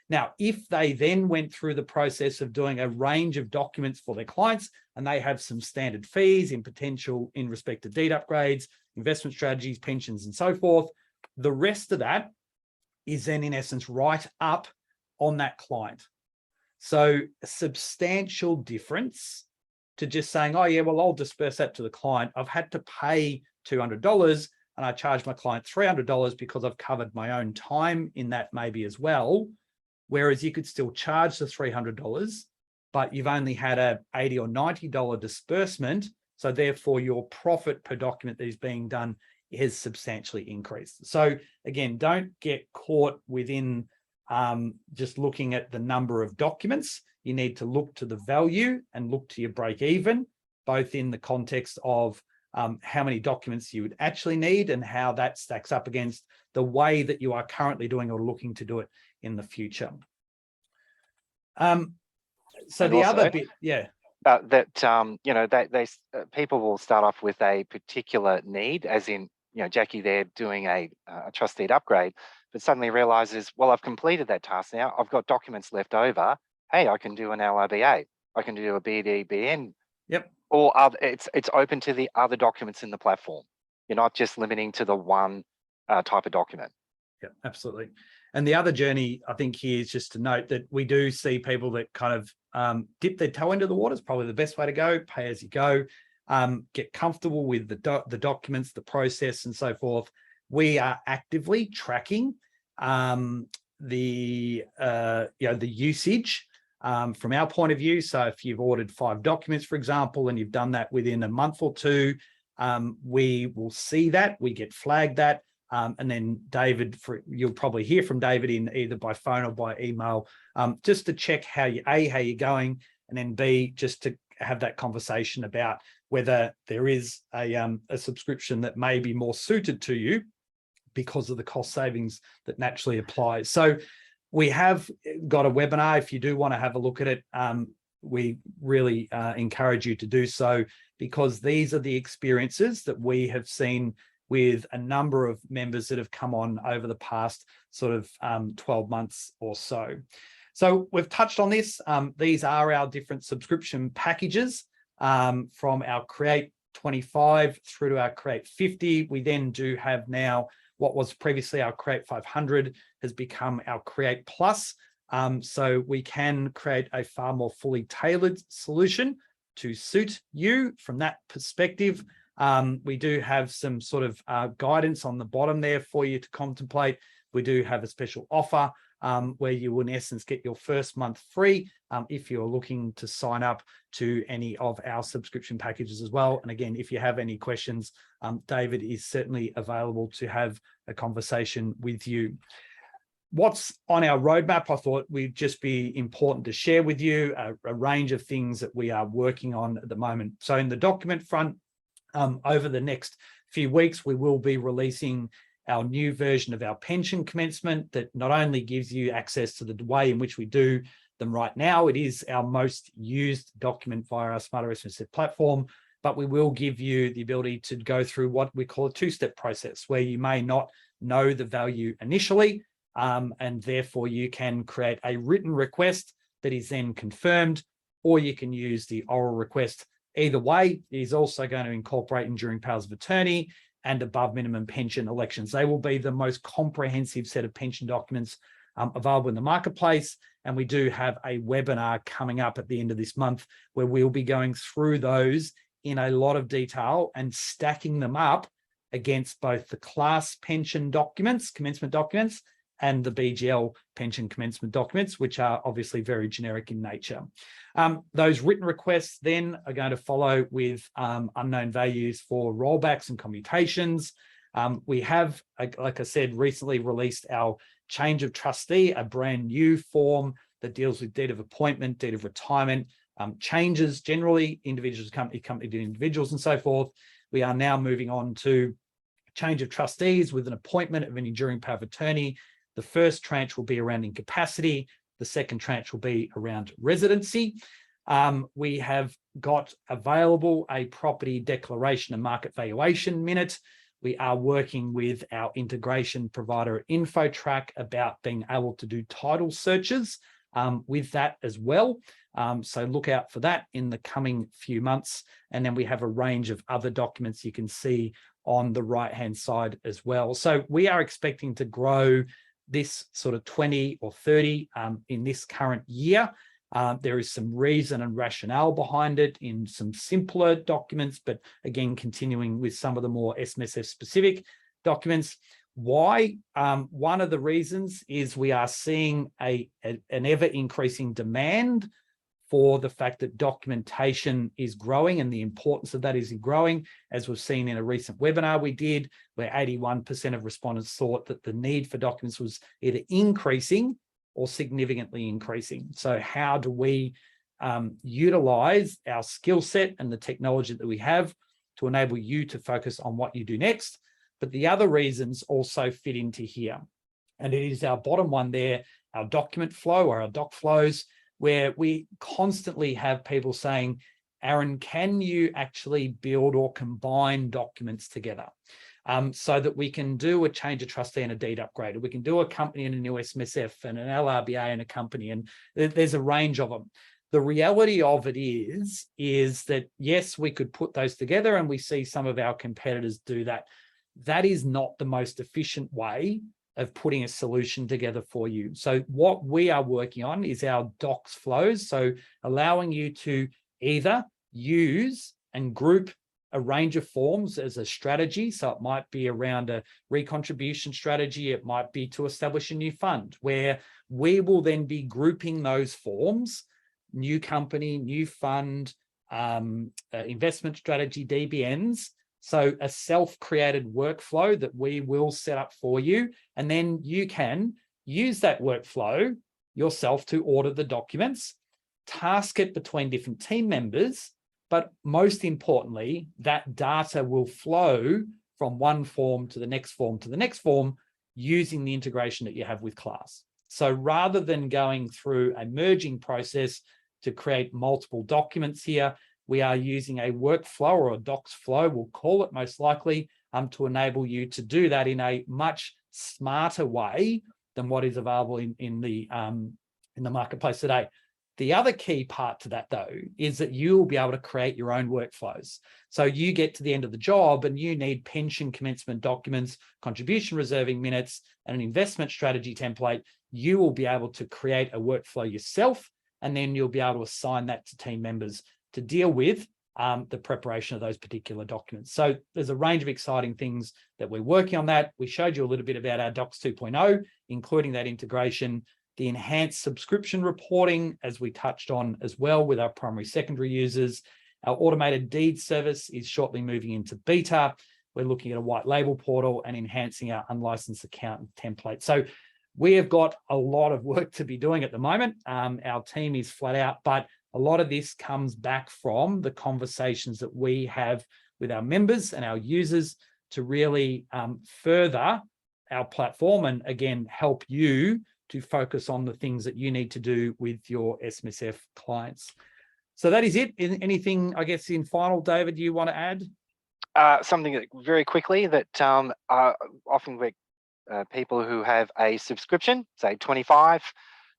Now, if they then went through the process of doing a range of documents for their clients, and they have some standard fees in respect to deed upgrades, investment strategies, pensions, and so forth, the rest of that is then in essence right up on that client. So a substantial difference to just saying, oh yeah, well, I'll disperse that to the client. I've had to pay $200 and I charge my client $300 because I've covered my own time in that maybe as well. Whereas you could still charge the $300, but you've only had a $80 or $90 disbursement. So therefore your profit per document that is being done has substantially increased. So again, don't get caught within just looking at the number of documents. You need to look to the value and look to your break even, both in the context of how many documents you would actually need and how that stacks up against the way that you are currently doing or looking to do it in the future. So and the also, other bit, yeah. People will start off with a particular need, as in, Jackie there doing a trust deed upgrade, but suddenly realizes, well, I've completed that task now. I've got documents left over. Hey, I can do an LRBA. I can do a BDBN. Yep. Or it's open to the other documents in the platform. You're not just limiting to the one type of document. Yeah, absolutely. And the other journey, I think, here is just to note that we do see people that kind of dip their toe into the water. Is probably the best way to go. Pay as you go. Get comfortable with the documents, the process, and so forth. We are actively tracking the usage from our point of view. So if you've ordered 5 documents, for example, and you've done that within a month or two, we will see that, we get flagged that. And then David, you'll probably hear from David in either by phone or by email, just to check how you're going, and then B, just to have that conversation about whether there is a subscription that may be more suited to you because of the cost savings that naturally applies. So we have got a webinar. If you do want to have a look at it, we really encourage you to do so, because these are the experiences that we have seen with a number of members that have come on over the past sort of 12 months or so. So we've touched on this. These are our different subscription packages from our Create 25 through to our Create 50. We then do have now what was previously our Create 500 has become our Create Plus. So we can create a far more fully tailored solution to suit you from that perspective. We do have some sort of guidance on the bottom there for you to contemplate. We do have a special offer where you will in essence get your first month free if you're looking to sign up to any of our subscription packages as well. And again, if you have any questions, David is certainly available to have a conversation with you. What's on our roadmap, I thought would just be important to share with you a range of things that we are working on at the moment. So in the document front, over the next few weeks, we will be releasing our new version of our pension commencement that not only gives you access to the way in which we do them right now, it is our most used document via our Smarter SMSF platform, but we will give you the ability to go through what we call a 2-step process, where you may not know the value initially, and therefore you can create a written request that is then confirmed, or you can use the oral request. Either way, it is also going to incorporate enduring powers of attorney and above minimum pension elections. They will be the most comprehensive set of pension documents available in the marketplace. And we do have a webinar coming up at the end of this month where we'll be going through those in a lot of detail and stacking them up against both the class pension documents, commencement documents, and the BGL pension commencement documents, which are obviously very generic in nature. Those written requests then are going to follow with unknown values for rollbacks and commutations. We have, like I said, recently released our change of trustee, a brand new form that deals with deed of appointment, deed of retirement, changes generally, individuals, company to individuals, and so forth. We are now moving on to change of trustees with an appointment of an enduring power of attorney. The first tranche will be around incapacity. The second tranche will be around residency. We have got available a property declaration and market valuation minute. We are working with our integration provider InfoTrack about being able to do title searches with that as well. So look out for that in the coming few months. And then we have a range of other documents you can see on the right-hand side as well. So we are expecting to grow this sort of 20 or 30 in this current year. There is some reason and rationale behind it in some simpler documents, but again, continuing with some of the more SMSF specific documents. Why? One of the reasons is we are seeing an ever increasing demand for the fact that documentation is growing, and the importance of that is growing, as we've seen in a recent webinar we did, where 81% of respondents thought that the need for documents was either increasing or significantly increasing. So how do we utilize our skill set and the technology that we have to enable you to focus on what you do next? But the other reasons also fit into here. And it is our bottom one there, our document flow or our doc flows, where we constantly have people saying, Aaron, can you actually build or combine documents together so that we can do a change of trustee and a deed upgrade, or we can do a company and a new SMSF and an LRBA and a company, and there's a range of them. The reality of it is that, yes, we could put those together, and we see some of our competitors do that. That is not the most efficient way of putting a solution together for you. So what we are working on is our docs flows. So allowing you to either use and group a range of forms as a strategy. So it might be around a recontribution strategy. It might be to establish a new fund, where we will then be grouping those forms, new company, new fund, investment strategy, DBNs. So a self-created workflow that we will set up for you. And then you can use that workflow yourself to order the documents, task it between different team members, but most importantly, that data will flow from one form to the next form to the next form using the integration that you have with Class. So rather than going through a merging process to create multiple documents here, we are using a workflow or a docs flow, we'll call it most likely, to enable you to do that in a much smarter way than what is available in the marketplace today. The other key part to that, though, is that you will be able to create your own workflows. So you get to the end of the job and you need pension commencement documents, contribution reserving minutes, and an investment strategy template. You will be able to create a workflow yourself, and then you'll be able to assign that to team members to deal with the preparation of those particular documents. So there's a range of exciting things that we're working on that. We showed you a little bit about our Docs 2.0, including that integration, the enhanced subscription reporting, as we touched on as well with our primary, secondary users. Our automated deed service is shortly moving into beta. We're looking at a white label portal and enhancing our unlicensed accountant template. So we have got a lot of work to be doing at the moment. Our team is flat out, but a lot of this comes back from the conversations that we have with our members and our users to really further our platform and, again, help you to focus on the things that you need to do with your SMSF clients. So that is it. Anything, I guess, in final, David, you want to add? Something that very quickly that often with people who have a subscription, say 25.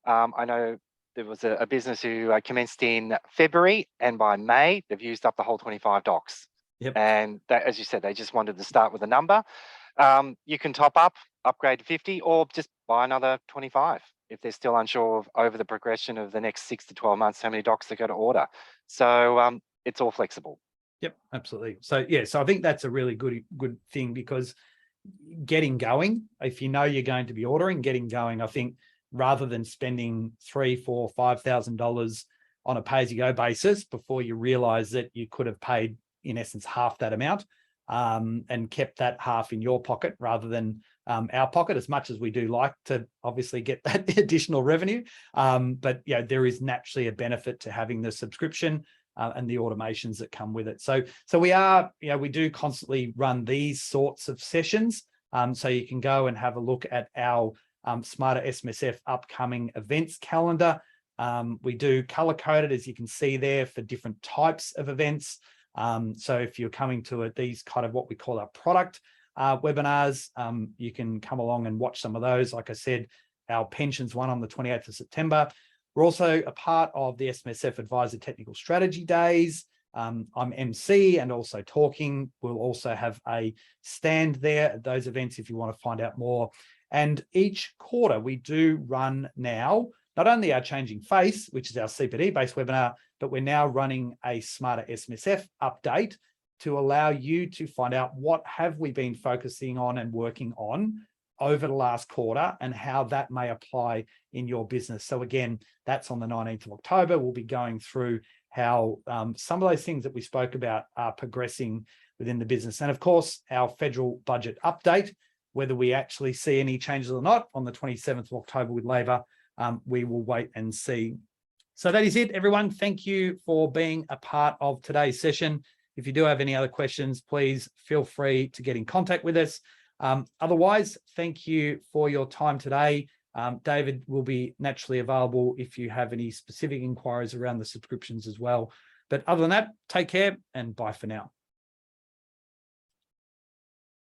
I know there was a business who commenced in February, and by May, they've used up the whole 25 docs. Yep. And that, as you said, they just wanted to start with a number. You can top up, upgrade to 50, or just buy another 25 if they're still unsure of over the progression of the next 6 to 12 months, how many docs they're going to order. So it's all flexible. Yep, absolutely. So yeah, so I think that's a really good thing, because getting going, if you know you're going to be ordering, getting going, I think rather than spending $3,000, $4,000, $5,000 on a pay-as-you-go basis before you realize that you could have paid, in essence, half that amount and kept that half in your pocket rather than our pocket, as much as we do like to obviously get that additional revenue. But yeah, there is naturally a benefit to having the subscription and the automations that come with it. So we are, we do constantly run these sorts of sessions. So you can go and have a look at our Smarter SMSF upcoming events calendar. We do color coded, as you can see there, for different types of events. So if you're coming to these kind of what we call our product webinars, you can come along and watch some of those. Like I said, our pensions one on the 28th of September. We're also a part of the SMSF Advisor Technical Strategy Days. I'm MC and also talking. We'll also have a stand there at those events if you want to find out more. And each quarter we do run now, not only our Changing Face, which is our CPD-based webinar, but we're now running a Smarter SMSF update to allow you to find out what have we been focusing on and working on over the last quarter and how that may apply in your business. So again, that's on the 19th of October. We'll be going through how some of those things that we spoke about are progressing within the business. And of course, our federal budget update, whether we actually see any changes or not on the 27th of October with Labor, we will wait and see. So that is it, everyone. Thank you for being a part of today's session. If you do have any other questions, please feel free to get in contact with us. Otherwise, thank you for your time today. David will be naturally available if you have any specific inquiries around the subscriptions as well. But other than that, take care and bye for now.